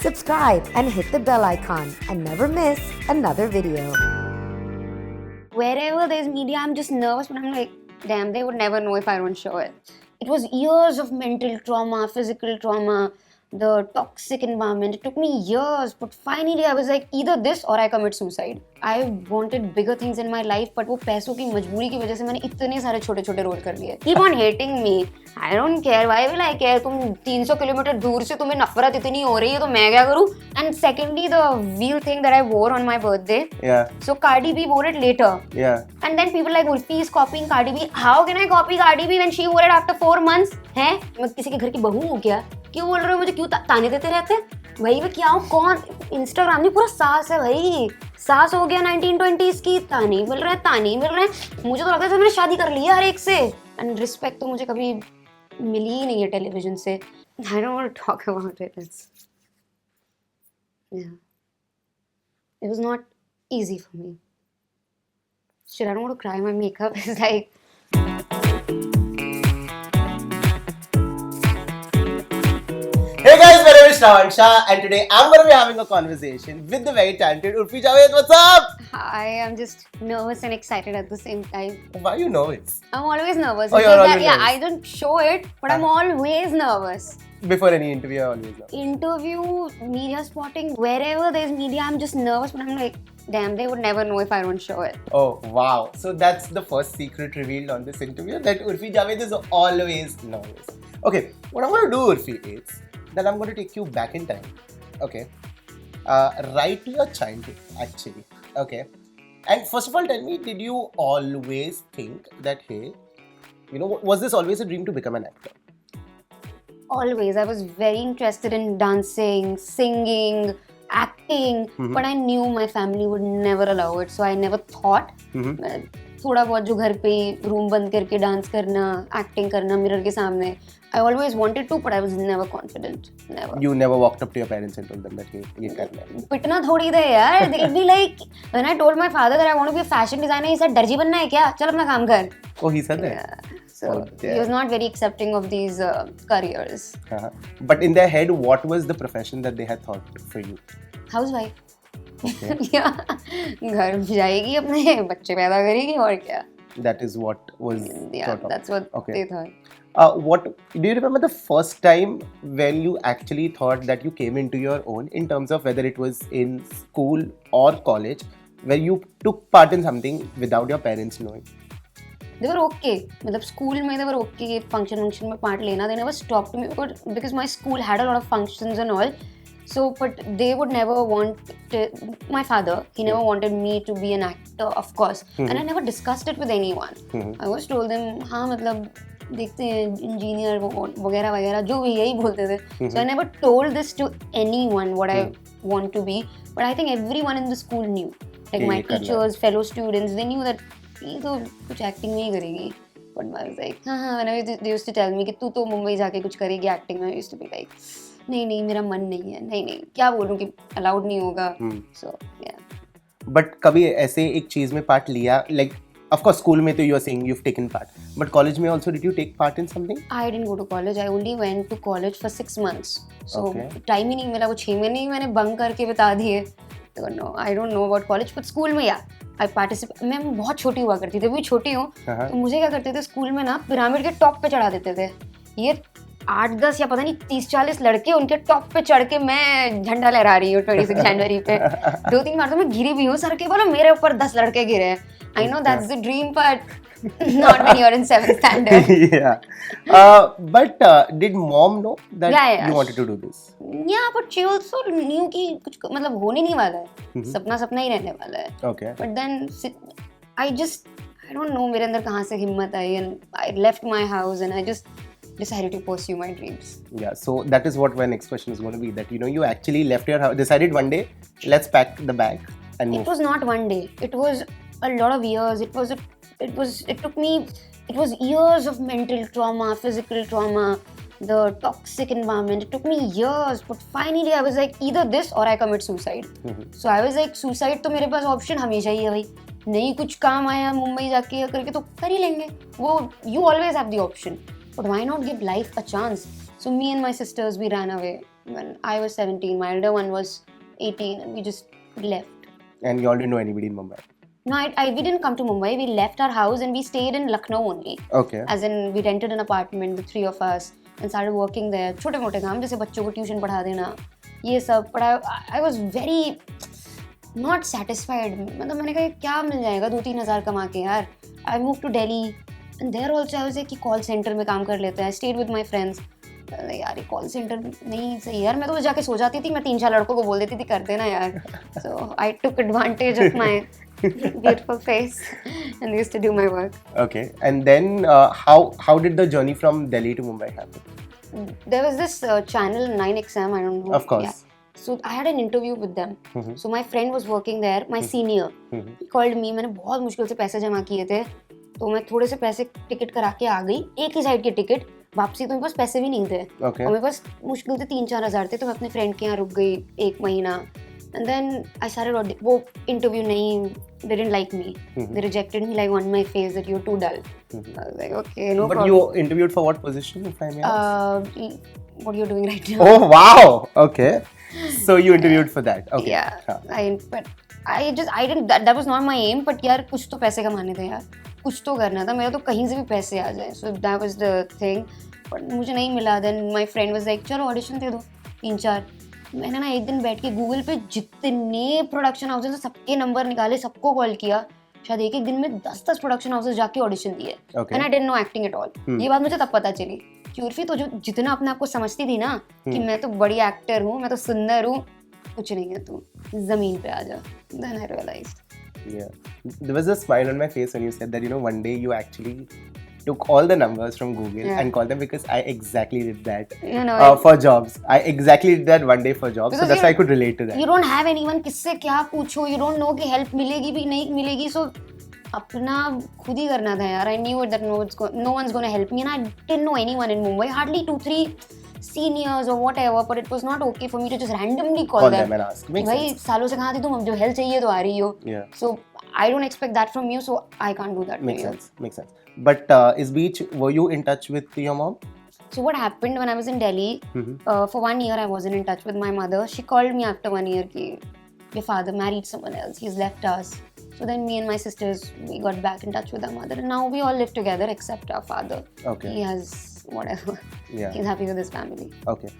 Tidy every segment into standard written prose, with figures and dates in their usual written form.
Subscribe and hit the bell icon and never miss another video. Wherever there's media, I'm just nervous, but I'm like, damn, they would never know if I don't show it. It was years of mental trauma, physical trauma, the toxic environment. It took me years, but finally I was like, either this or I commit suicide. I wanted bigger things in my life, but वो पैसों की मजबूरी की वजह से मैंने इतने सारे छोटे छोटे रोल कर लिए. Keep on hating me. I don't care. Why will I care? तुम 300 किलोमीटर दूर से तुम्हें नफरत इतनी हो रही है तो मैं क्या करूँ? And secondly, the wheel thing that I wore on my birthday. Yeah. So Cardi B wore it later. Yeah. And then people like Urfi is copying Cardi B. How can I copy Cardi B when she wore it after 4 months? हैं? मैं किसी के घर की बहू हूँ क्या? क्यों बोल रहे हो मुझे? क्यों ताने देते रहते हैं? भाई मैं क्या हूँ? कौन? इंस्टाग्राम में पूरा सास है भाई. सास हो गया 1920s की. ताने मिल रहे हैं, ताने मिल रहे हैं. मुझे तो लगता है मैंने शादी कर ली है हर एक से. एंड रिस्पेक्ट तो मुझे कभी मिली ही नहीं है टेलीविजन से. I don't want to talk about it. It's it was not easy for me. Shit, I don't want to cry. My makeup is like... Hey guys, my name is Shravan Shah and today I'm going to be having a conversation with the very talented Urfi Javed. What's up? I am just nervous and excited at the same time. Why are you nervous? I'm always nervous. Oh, It's you're just always that, yeah, nervous. I don't show it, but I'm always nervous. Before any interview, I always nervous. Interview, media spotting, wherever there's media, I'm just nervous, but I'm like, damn, they would never know if I don't show it. Oh, wow. So that's the first secret revealed on this interview, that Urfi Javed is always nervous. Okay, what I'm going to do, Urfi, is that I'm going to take you back in time. Okay. Right to your childhood, actually. Okay. And first of all, tell me, did you always think that, hey, you know, was this always a dream to become an actor? Always. I was very interested in dancing, singing, acting, but I knew my family would never allow it, so I never thought. थोड़ा बहुत जो घर पे room बंद करके dance करना, acting करना mirror के सामने, I always wanted to, but I was never confident. Never. You never walked up to your parents and told them that ये करना है. पिटना थोड़ी थे यार. They'll be like, when I told my father that I want to be a fashion designer, he said, दर्जी बनना है क्या? चल अपना काम कर. Oh, he said that? Yeah. So he was not very accepting of these careers. But in their head, what was the profession that they had thought for you? Housewife. Okay. Yeah. घर जाएगी अपने बच्चे पैदा करेगी और क्या. That is what was Yeah, thought of. that's what Okay. they thought. What do you remember the first time when you actually thought that you came into your own in terms of whether it was in school or college, where you took part in something without your parents knowing? They were okay. मतलब school में they were okay. Function में part लेना. They never stopped me because my school had a lot of functions and all. So, but they would never want to, my father, he never wanted me to be an actor, of course. And I never discussed it with anyone. I always told them, हाँ मतलब देखते हैं engineer वगैरह वगैरह जो भी यही बोलते थे. So I never told this to anyone what I want to be. But I think everyone in the school knew. Like my teachers, fellow students, they knew that ये तो कुछ acting में ही करेगी. But I was like, हाँ whenever they used to tell me कि तू तो मुंबई जाके कुछ करेगी acting में, I used to be like, नहीं मेरा मन नहीं है, नहीं क्या बोलूँ कि अलाउड नहीं होगा. So yeah. But कभी ऐसे एक चीज में part लिया, like of course school में तो you are saying you've taken part, but college में also did you take part in something? I didn't go to college. I only went to college for 6 months. So Okay. time ही नहीं मिला. वो 6 महीने ही मैंने bunk करके बिता दिए. So no, I don't know about college, but school में yeah. I participate. मैं बहुत छोटी हुआ करती थी, अभी छोटी हूँ. तो मुझे क्या करते थे स्कूल में ना, पिरामिड के टॉप पे चढ़ा देते थे. ये 8-10 या पता नहीं 30-40 लड़के उनके टॉप पे चढ़ के मैं झंडा लहरा रही हूँ 26 जनवरी पे. 2-3 बार तो मैं गिरी भी हूँ. सर के बोलो मेरे ऊपर 10 लड़के गिरे हैं. I know that's the dream, but not when you're in 7th standard. Yeah. But did mom know that Yeah. you wanted to do this? Yeah, but she also knew कि कुछ मतलब होने नहीं वाला है. सपना ही रहने वाला है. Okay. But then I don't know मेरे अंदर कहाँ से हिम्मत आई, and I left my house and I just decided to pursue my dreams. Yeah, so that is what my next question is going to be, that you know you actually left your house, decided one day, let's pack the bag and move. It was not one day. It was a lot of years. It was years of mental trauma, physical trauma, the toxic environment. It took me years, but finally I was like, either this or I commit suicide. So I was like, suicide तो मेरे पास option हमेशा ही है भाई. नहीं कुछ काम आया मुंबई जाके करके तो कर ही लेंगे. वो you always have the option. But why not give life a chance? So me and my sisters, we ran away. when I was 17. My elder one was 18, and we just left. And you all didn't know anybody in Mumbai? No, we didn't come to Mumbai. We left our house and we stayed in Lucknow only. Okay. As in, we rented an apartment, the three of us, and started working there. छोटे मोटे काम जैसे बच्चों को tuition पढ़ा देना, ये सब. But I was very not satisfied. मतलब मैंने कहा क्या मिल जाएगा 2-3 हज़ार कमा के यार. I moved to Delhi. And there also I was like कि कॉल सेंटर में काम कर लेते हैं. I stayed with my friends. यार ये कॉल सेंटर नहीं सही यार. मैं तो जाके सो जाती थी. मैं 3-4 लड़कों को बोल देती थी कर देना यार. So I took advantage of my beautiful face and used to do my work. Okay. And then how did the journey from Delhi to Mumbai happen? There was this channel 9XM. I don't know. Of course. Yeah. So I had an interview with them. Mhm. So my friend was working there. My senior Mhm. he called me. मैंने बहुत मुश्किल से पैसे जमा किए थे. तो मैं थोड़े से पैसे टिकट करा के आ गई. एक ही साइड के टिकट. वापसी तो मेरे पास पैसे भी नहीं थे. Okay. और मेरे पास मुश्किल से 3-4 हज़ार थे. तो मैं अपने फ्रेंड के यहाँ रुक गई 1 महीना. And then I started वो इंटरव्यू नहीं. They didn't like me. They rejected me like on my face that you're too dull. I was like, okay, no But problem. you interviewed for what position, if I may ask? What you're doing right now? Oh wow! Okay. So you interviewed for that. Okay. Yeah. हाँ. But I didn't. That was not my aim. But यार कुछ तो पैसे कमाने थे यार. कुछ तो करना था. मेरा तो कहीं से भी पैसे आ जाए. So that was the thing. But मुझे नहीं मिला. Then my friend was like, चलो audition दे दो 3-4. मैंने ना एक दिन बैठ के गूगल पे जितने प्रोडक्शन हाउसेज हैं सबके नंबर निकाले, सबको कॉल किया. शायद एक दिन में 10 प्रोडक्शन हाउसेज जाके ऑडिशन दिए. Okay. And I didn't know acting at all. ये बात मुझे तब पता चली कि उर्फी तो जो जितना अपने आप को समझती थी ना कि मैं तो बड़ी एक्टर हूँ, मैं तो सुंदर हूँ, कुछ नहीं है तू, जमीन पे आ जा. Then I realized. Yeah. There was a smile on my face when you said that, one day you actually took all the numbers from Google Yeah. and called them, because I exactly did that You know, for jobs. I exactly did that one day for jobs. So Because that's why I could relate to that. you don't have anyone किससे क्या पूछो. You don't know कि help मिलेगी भी नहीं मिलेगी. So अपना खुद ही करना था यार. I knew it that no one's going to help me, and I didn't know anyone in Mumbai. Hardly 2-3 seniors or whatever, but it was not okay for me to just randomly call them and ask. Makes भाई sense. सालों से कहाँ थी तुम, अब जो help चाहिए तो आ रही हो. Yeah. So I don't expect that from you, so I can't do that Makes for you. sense. Makes sense. But is Beach, were you in touch with your mom? So what happened when I was in Delhi, for 1 year I wasn't in touch with my mother. She called me after 1 year ki your father married someone else, he's left us. So then me and my sisters, we got back in touch with our mother, and now we all live together except our father. Okay. He has whatever. Yeah. He's happy with his family. Okay.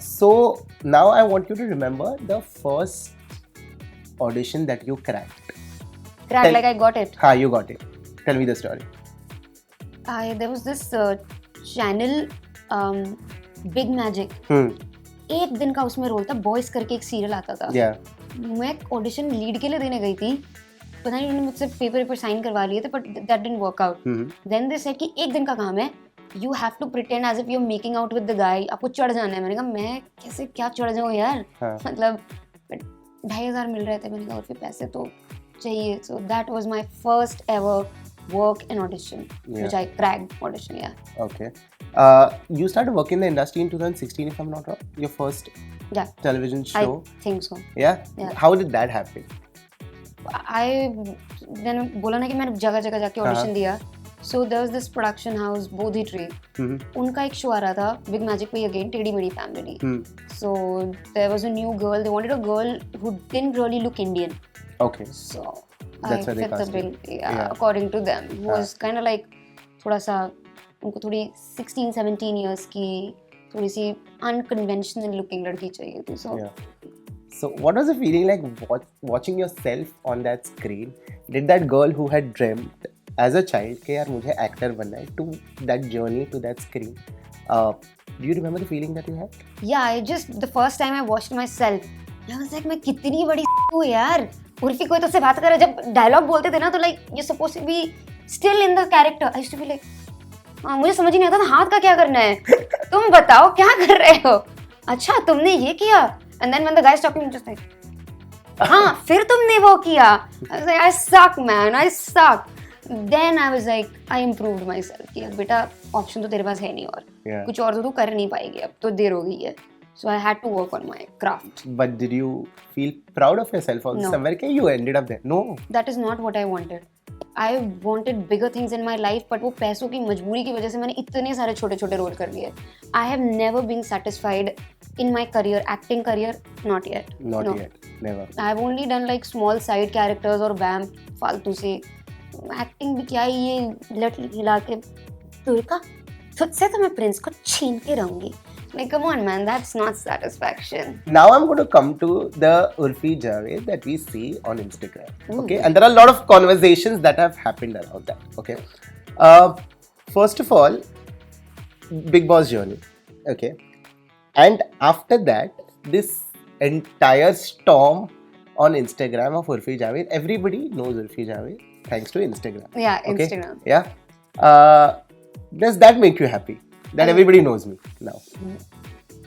So now I want you to remember the first audition that you cracked. Crack, like I got it. Ha, you got it. Tell me the story. There was this channel, Big Magic. एक दिन का उसमें role था. Boys करके एक serial आता था. Yeah. मैं ऑडिशन लीड के लिए देने गई थी. पता नहीं उन्होंने मुझसे पेपर साइन करवा लिए थे, but that didn't work out. Then they said कि एक दिन का काम है, you have to pretend as if you are making out with the guy. आपको चढ़ जाना है. मैंने कहा मैं कैसे क्या चढ़ जाऊँ यार. मतलब 2,500 मिल रहे थे. मैंने कहा और फिर पैसे तो चाहिए. So that was my first ever work in audition, which I cracked audition. Yeah. Okay. You started working in the industry in 2016, if I'm not wrong. Your first Yeah. television show. I think so. Yeah? Yeah. How did that happen? मैंने बोला ना कि मैंने जगह जगह जाके audition दिया. So there was this production house, Bodhi Tree. उनका एक शो आ रहा था बिग मैजिक पे अगेन, टेढ़ी मेढ़ी family. So there was a new girl. They wanted a girl who didn't really look Indian. Okay. So That's I why they fit the cast bill. you. Yeah, Yeah. according to them. Who was kind of like थोड़ा सा उनको थोड़ी 16-17 years की थोड़ी सी unconventional looking लड़की चाहिए थी. So Yeah. So what was the feeling like watching yourself on that screen? Did that girl who had dreamt as a child कि यार मुझे actor बनना है, to that journey to that screen, do you remember the feeling that you had? yeah, the first time I watched myself, I was like मैं कितनी बड़ी हूँ यार. उर्फी कोई तो से बात करे, जब डायलॉग बोलते थे ना तो like you're supposed to be still in the character. I used to be like मुझे समझ ही नहीं आता था हाथ का क्या करना है. तुम बताओ क्या कर रहे हो. अच्छा तुमने ये किया. And then when the guy's talking, just like हाँ फिर तुमने वो किया. I was like I suck man, I suck. Then I was like I improved myself कि बेटा ऑप्शन तो तेरे पास है नहीं और कुछ और तो तू कर नहीं पाएगी, अब तो देर हो गई है. So I had to work on my craft. But did you feel proud of yourself also? No. Somewhere कि you ended up there? No. That is not what I wanted. I wanted bigger things in my life, but वो पैसों की मजबूरी की वजह से मैंने इतने सारे छोटे छोटे रोल कर लिए. I have never been satisfied in my career, acting career, not yet. Not No. yet. Never. I've only done like small side characters और वैम फालतू से एक्टिंग भी क्या है ये लट हिला के तुर्का तुझसे तो मैं प्रिंस को छीन के रहूंगी. Like come on man, that's not satisfaction. Now I'm going to come to the Urfi Javed that we see on Instagram. Ooh. Okay, and there are a lot of conversations that have happened around that. Okay, first of all, Big Boss journey. Okay, and after that, this entire storm on Instagram of Urfi Javed. Everybody knows Urfi Javed thanks to Instagram. Yeah, Okay? Instagram. Yeah. Does that make you happy? That everybody knows me now.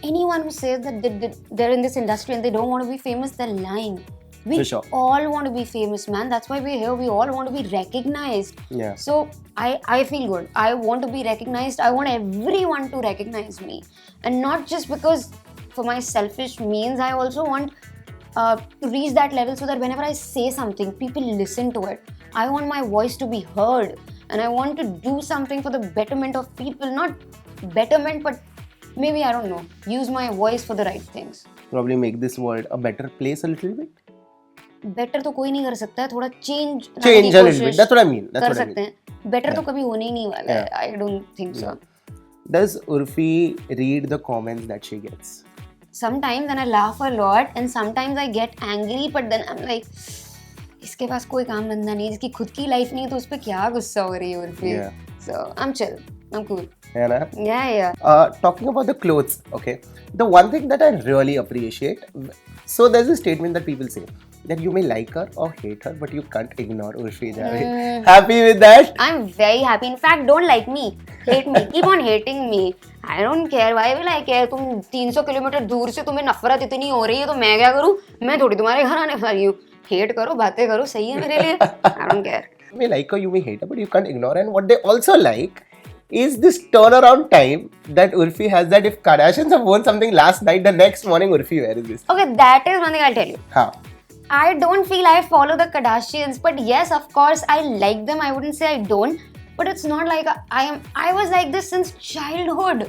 Anyone who says that they're in this industry and they don't want to be famous, they're lying. We For sure. all want to be famous, man. That's why we're here. We all want to be recognized. Yeah. So I feel good. I want to be recognized. I want everyone to recognize me. And not just because for my selfish means, I also want to reach that level so that whenever I say something, people listen to it. I want my voice to be heard. And I want to do something for the betterment of people. Not betterment, but maybe, I don't know, use my voice for the right things. Probably make this world a better place a little bit. Better तो कोई नहीं कर सकता है, थोड़ा change Change a little bit. That's what I mean. That's कर what I सकते mean. हैं. बेटर तो कभी होने ही नहीं वाला है. Yeah. I don't think so. Does Urfi read the comments that she gets? Sometimes then I laugh a lot and sometimes I get angry, but then I'm like, इसके पास कोई काम धंधा नहीं, इसकी खुद की लाइफ नहीं है तो उस पर क्या गुस्सा हो रही है Urfi. Yeah. So I'm chill. I'm cool. Yeah, na? Yeah. Talking about the clothes, okay. The one thing that I really appreciate, so there's a statement that people say that you may like her or hate her, but you can't ignore Urfi Javed. Happy with that? I'm very happy. In fact, don't like me. Hate me. Keep on hating me. I don't care. Why will I care? तुम 300 kilometre दूर से तुम्हें नफरत इतनी हो रही है तो मैं क्या करूँ? मैं थोड़ी तुम्हारे घर आने वाली हूँ. Hate करो, बातें करो, सही है मेरे लिए. I don't care. You may like her, you may hate her, but you can't ignore her. And what they also like is this turnaround time that Urfi has, that if Kardashians have worn something last night, the next morning Urfi wears this. Okay, that is one thing I'll tell you. Huh. I don't feel I follow the Kardashians, but yes, of course, I like them. I wouldn't say I don't, but it's not like I was like this since childhood.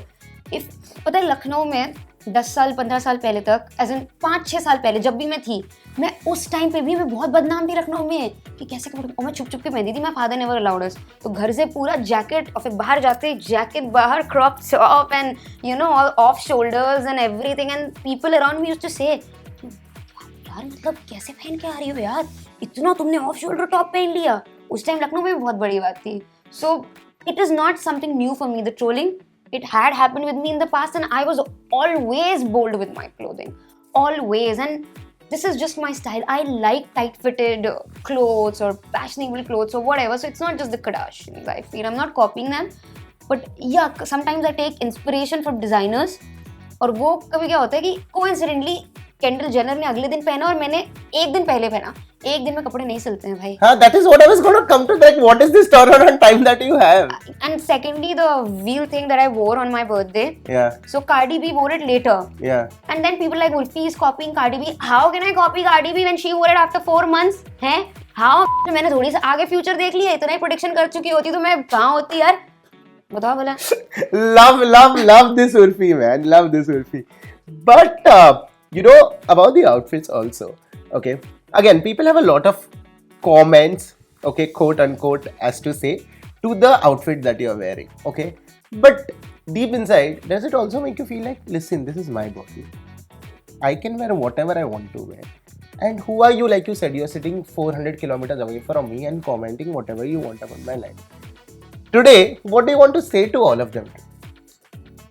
If पता है लखनऊ में 10 साल 15 साल पहले तक, as in 5-6 साल पहले जब भी मैं थी, मैं उस टाइम पे भी मैं बहुत बदनाम थी लखनऊ में कि कैसे कपड़े, और मैं छुप छुप के पहनती थी. My father never allowed us. तो घर से पूरा जैकेट और फिर बाहर जाते जैकेट बाहर, crop top and you know all of shoulders and everything, and people around me used to say यार मतलब कैसे पहन के आ रही हो यार, इतना तुमने ऑफ शोल्डर टॉप पहन लिया. उस टाइम लखनऊ में भी बहुत बड़ी बात थी. So it is not something new for me, the trolling. It had happened with me in the past and I was always bold with my clothing. Always. And this is just my style. I like tight-fitted clothes or fashionable clothes or whatever. So it's not just the Kardashians, I feel. I'm not copying them. But yeah, sometimes I take inspiration from designers. और वो कभी क्या होता है कि coincidentally Kendall Jenner ने अगले दिन पहना और मैंने एक दिन पहले पहना. एक दिन में कपड़े नहीं सिलते हैं भाई. Huh, that is what I was going to come to. That what is this turnaround time that you have? And secondly, the wheel thing that I wore on my birthday. Yeah. So Cardi B wore it later. Yeah. And then people like Urfi is copying Cardi B. How can I copy Cardi B when she wore it after 4 months? हैं? How? मैंने थोड़ी सी आगे future देख लिया, इतना ही prediction कर चुकी होती तो मैं कहाँ होती यार? बताओ भला. Love this Urfi, man. Love this Urfi. But you know about the outfits also. Okay. Again, people have a lot of comments, okay, quote unquote, as to say to the outfit that you're wearing. Okay. But deep inside, does it also make you feel like, listen, this is my body. I can wear whatever I want to wear. And who are you? Like you said, you're sitting 400 kilometers away from me and commenting whatever you want about my life. Today, what do you want to say to all of them?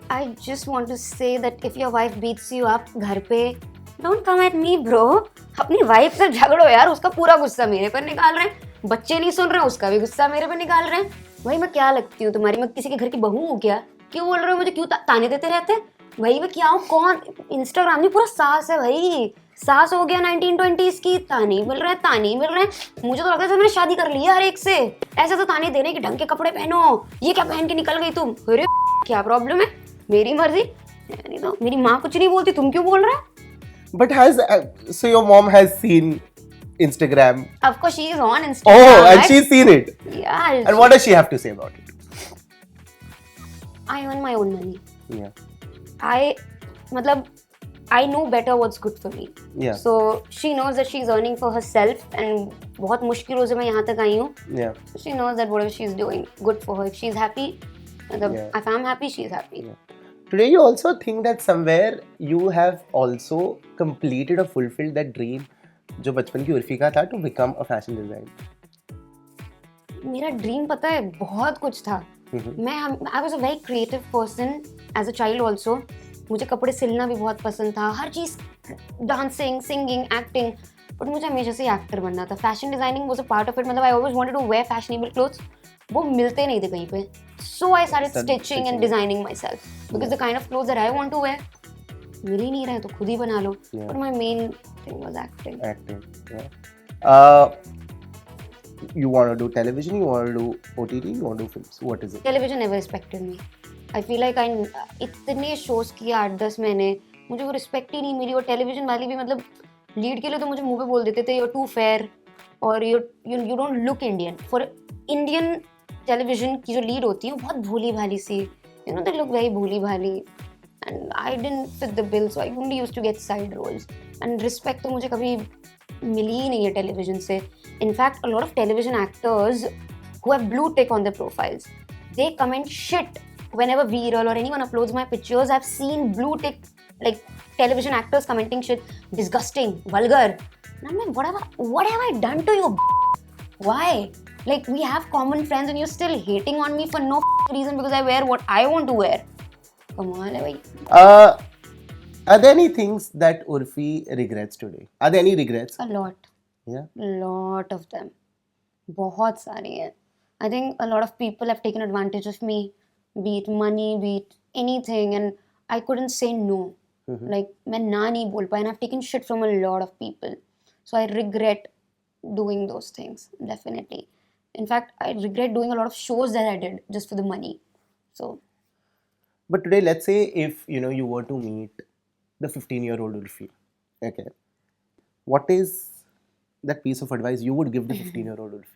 I just want to say that if your wife beats you up घर पे, don't come at me bro. अपनी wife से झगड़ो यार, उसका पूरा गुस्सा मेरे पर निकाल रहे हैं. बच्चे नहीं सुन रहे हैं, उसका भी गुस्सा मेरे पर निकाल रहे हैं. भाई मैं क्या लगती हूँ तुम्हारी? मैं किसी के घर की बहू हूँ क्या? क्यों बोल रहे हो मुझे? क्यों ताने देते रहते हैं? भाई मैं क्या हूँ? कौन? इंस्टाग्राम में पूरा सास है भाई. सास हो गया 1920s की. ताने मिल रहे हैं. मुझे तो लगता है मैंने शादी कर ली है हर एक से. ऐसे तो ताने देने के ढंग के कपड़े पहनो. ये क्या पहन के निकल गई तुम? अरे क्या प्रॉब्लम है? मेरी मर्जी. नहीं तो मेरी माँ कुछ नहीं बोलती, तुम क्यों बोल रहे हो? But so your mom has seen Instagram. Of course, she is on Instagram. Oh, and right? she's seen it. Yeah. And what does she have to say about it? I earn my own money. Yeah. मतलब I know better what's good for me. Yeah. So she knows that she's earning for herself, and बहुत मुश्किलों से मैं यहाँ तक आई हूँ. Yeah. She knows that whatever she's doing, good for her. If she's happy, Yeah. if I'm happy, she's happy. Yeah. Today, you also think that somewhere you have also completed or fulfilled that dream जो बचपन की उर्फी का था to become a fashion designer. मेरा dream पता है बहुत कुछ था. I was a very creative person as a child also. मुझे कपड़े सिलना भी बहुत पसंद था. हर चीज़ डांसिंग, सिंगिंग, एक्टिंग. बट मुझे हमेशा से एक्टर बनना था. Fashion designing was a part of it. मतलब I always wanted to wear fashionable clothes. वो मिलते नहीं थे कहीं पे. So I started stitching and designing myself because the kind of clothes that I want to wear मिल ही नहीं रहे तो खुद ही बना लो. But my main thing was acting. Acting. Yeah. You want to do television? You want to do OTT? You want to do films? What is it? Television never respected me. I feel like इतने shows किए 8-10 महीने मुझे वो respect ही नहीं मिली. और television वाली भी मतलब lead के लिए तो मुझे मुंह पे बोल देते थे you're too fair और you don't look Indian. For Indian television की जो lead होती है वो बहुत भोली भाली सी. You know they look very भोली भाली. And I didn't fit the bill, so I only used to get side roles. And respect तो मुझे कभी मिली ही नहीं है television से. In fact, a lot of television actors who have blue tick on their profiles, they comment shit whenever Viral or anyone uploads my pictures. I've seen blue tick like television actors commenting shit, disgusting, vulgar. And I'm like, what have I done to you? Why? Like we have common friends and you're still hating on me for no reason because I wear what I want to wear. Come on, bhai. Are there any things that Urfi regrets today? Are there any regrets? A lot. Yeah. Lot of them. बहुत सारी हैं. I think a lot of people have taken advantage of me, be it money, be it anything, and I couldn't say no. Like मैं ना नहीं बोल पाया, and I've taken shit from a lot of people. So I regret doing those things, definitely. In fact, I regret doing a lot of shows that I did just for the money. So. But today, let's say if you were to meet the 15-year-old Urfi, okay, what is that piece of advice you would give the 15-year-old Urfi?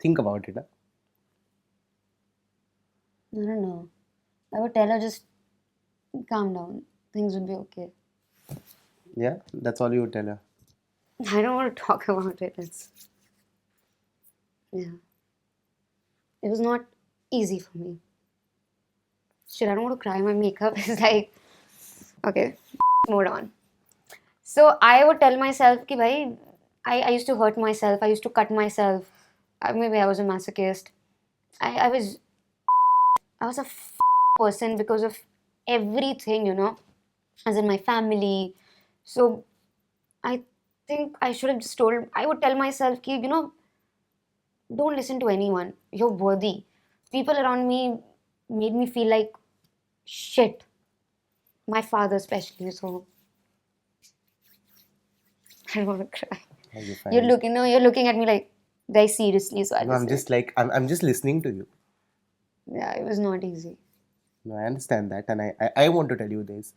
Think about it. Huh? I don't know. I would tell her just calm down. Things would be okay. Yeah, that's all you would tell her. I don't want to talk about it. It was not easy for me. Shit, I don't want to cry. My makeup is like, okay, moved on. So I would tell myself कि भाई, I used to hurt myself. I used to cut myself. Maybe I was a masochist. I was a person because of everything, as in my family. So I think I should have just I would tell myself कि, don't listen to anyone. You're worthy. People around me made me feel like shit. My father especially, so I don't want to cry. You're looking at me like very seriously, so I'm just listening to you. Yeah, it was not easy. No, I understand that, and I want to tell you this,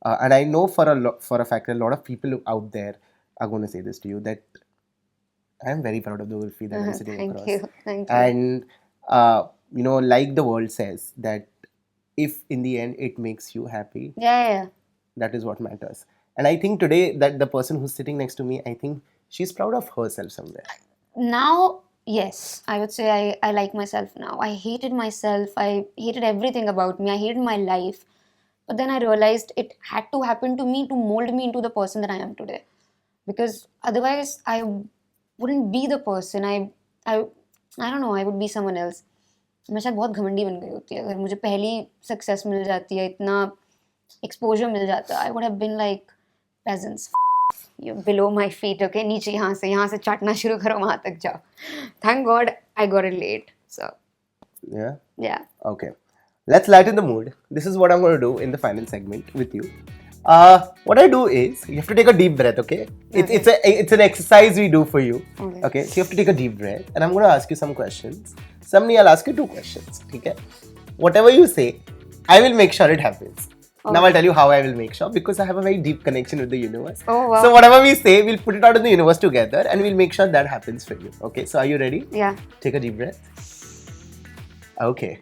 and I know for a fact a lot of people out there are going to say this to you, that I am very proud of the Urfi that I'm sitting across. Thank you. And like the world says, that if in the end it makes you happy, Yeah. that is what matters. And I think today that the person who's sitting next to me, I think she's proud of herself somewhere. Now, yes, I would say I like myself now. I hated myself. I hated everything about me. I hated my life. But then I realized it had to happen to me to mold me into the person that I am today. Because otherwise, I wouldn't be the person. I don't know, I would be someone else. मैं शायद बहुत घमंडी बन गई होती है अगर मुझे पहली सक्सेस मिल जाती है, इतना एक्सपोजर मिल जाता. I would have been like peasants. You're below my feet, okay? नीचे यहाँ से चाटना शुरू करो, वहाँ तक जाओ. Thank God I got it late. So. Yeah? Okay. Let's lighten the mood. This is what I'm going to do in the final segment with you. What I do is, you have to take a deep breath, okay? It's an exercise we do for you. Okay? So you have to take a deep breath, and I'm going to ask you some questions. Suddenly I'll ask you 2 questions, okay? Whatever you say, I will make sure it happens. Now I'll tell you how I will make sure, because I have a very deep connection with the universe. Oh, wow. So whatever we say, we'll put it out in the universe together, and we'll make sure that happens for you. Okay? So are you ready? Yeah. Take a deep breath. Okay.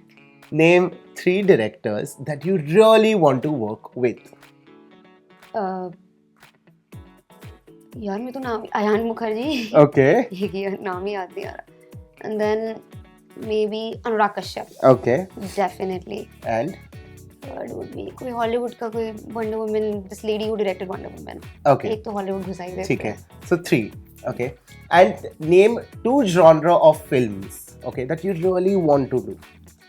Name 3 directors that you really want to work with. यार मैं तो नाम Ayan Mukherjee Okay. ये नाम ही याद नहीं आ रहा. And then maybe Anurag Kashyap. Okay. Definitely. And Third would be कोई हॉलीवुड का कोई Wonder Woman, this lady who directed Wonder Woman. okay. एक तो हॉलीवुड घुसा ही देते ठीक है. हैं. So 3. Okay. And name 2 genre of films. Okay, that you really want to do.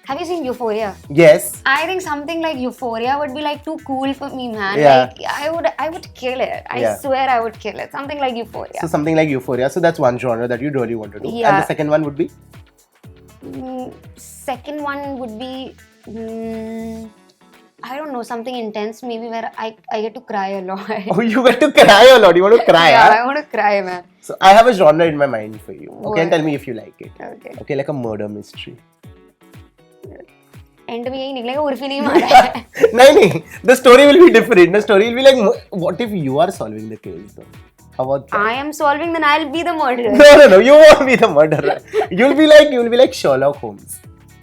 Have you seen Euphoria? Yes. I think something like Euphoria would be like too cool for me, man. Yeah. Like I would kill it. I Yeah. swear I would kill it. Something like Euphoria. So something like Euphoria. So that's one genre that you really want to do. Yeah. And the second one would be? Second one would be I don't know, something intense maybe where I get to cry a lot. Oh, you get to cry a lot. You want to cry, Yeah, huh? I want to cry, man. So I have a genre in my mind for you. Okay, and What? tell me if you like it. Okay. Okay, like a murder mystery. End में यही निकलेगा उर्फी नहीं मारा है. नहीं. The story will be different. The story will be like, what if you are solving the case though? How about that? I am solving, then I'll be the murderer. No. You won't be the murderer. You'll be like Sherlock Holmes.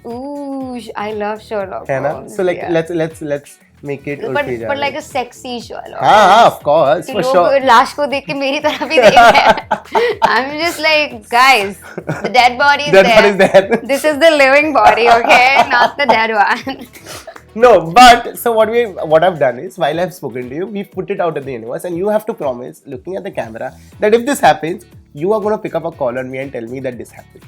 Ooh, I love Sherlock है ना? Holmes. So like yeah. let's make it. But like a sexy Sherlock. हाँ, of course, कि for लोग sure. लाश को देख के मेरी तरफ ही देख रहे हैं. I'm just like, guys, the dead body is Dead there. body is there. This is the living body, okay, not the dead one. No, but so what I've done is, while I've spoken to you, we've put it out in the universe, and you have to promise, looking at the camera, that if this happens, you are going to pick up a call on me and tell me that this happened.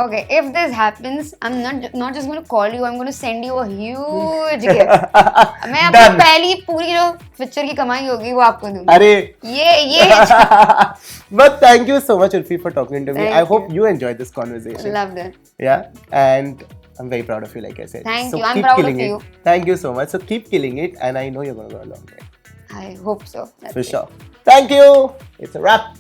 Okay, if this happens, I'm not just going to call you. I'm going to send you a huge gift. मैं अपनी Done. पहली पूरी जो picture की कमाई होगी वो आपको दूंगी. Arey. ये But thank you so much, Urfi, for talking to me. Thank I hope you. you enjoyed this conversation. loved it. Yeah, and I'm very proud of you, like I said. Thank so you. I'm keep proud of killing you. it. Thank you so much. So keep killing it, and I know you're going to go a long way. I hope so. That's For it. sure. Thank you. It's a wrap.